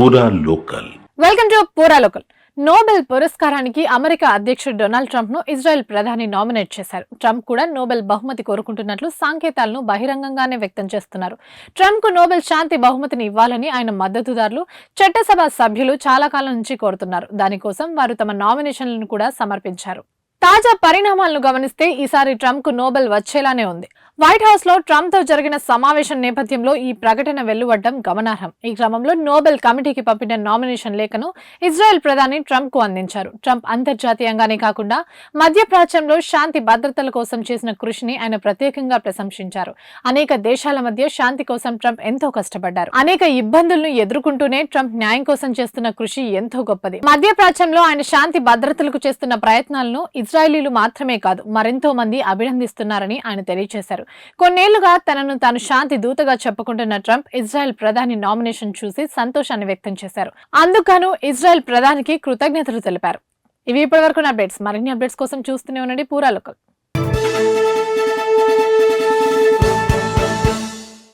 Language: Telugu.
పూరా లోకల్. వెల్కమ్ టు పూరా లోకల్. నోబెల్ పురస్కారానికి అమెరికా అధ్యక్షుడు డొనాల్డ్ ట్రంప్ ను ఇజ్రాయెల్ ప్రధాని నామినేట్ చేశారు. ట్రంప్ కూడా నోబెల్ బహుమతి కోరుకుంటున్నట్లు సంకేతాలను బహిరంగంగానే వ్యక్తం చేస్తున్నారు. ట్రంప్ కు నోబెల్ శాంతి బహుమతిని ఇవ్వాలని ఆయన మద్దతుదారులు, చట్టసభ సభ్యులు చాలా కాలం నుంచి కోరుతున్నారు. దానికోసం వారు తమ నామినేషన్లను కూడా సమర్పించారు. తాజా పరిణామాలను గమనిస్తే ఈసారి ట్రంప్ కు నోబెల్ వచ్చేలానే ఉంది. వైట్ హౌస్ లో ట్రంప్ తో జరిగిన సమావేశం నేపథ్యంలో ఈ ప్రకటన వెలువడడం గమనార్హం. ఈ క్రమంలో నోబెల్ కమిటీకి పంపిన నామినేషన్ లేఖను ఇజ్రాయెల్ ప్రధాని ట్రంప్ కు అందించారు. ట్రంప్ అంతర్జాతీయంగానే కాకుండా మధ్యప్రాచ్యంలో శాంతి భద్రతల కోసం చేసిన కృషిని ఆయన ప్రత్యేకంగా ప్రశంసించారు. అనేక దేశాల మధ్య శాంతి కోసం ట్రంప్ ఎంతో కష్టపడ్డారు. అనేక ఇబ్బందులను ఎదుర్కొంటూనే ట్రంప్ న్యాయం కోసం చేస్తున్న కృషి ఎంతో గొప్పది. మధ్యప్రాచ్యంలో ఆయన శాంతి భద్రతలకు చేస్తున్న ప్రయత్నాలను ఇజ్రాయేలీలు మాత్రమే కాదు, మరెంతో మంది అభినందిస్తున్నారని ఆయన తెలియజేశారు. కొన్నేళ్లుగా తనను తాను శాంతి దూతగా చెప్పుకుంటున్న ట్రంప్ ఇజ్రాయెల్ ప్రధాని నామినేషన్ చూసి సంతోషాన్ని వ్యక్తం చేశారు. అందుకు ఇజ్రాయెల్ ప్రధానికి కృతజ్ఞతలు తెలిపారు. ఇవి ఇప్పటివరకు అప్డేట్స్. మరిన్ని అప్డేట్స్ కోసం చూస్తూనే ఉండండి పూరా లోకల్.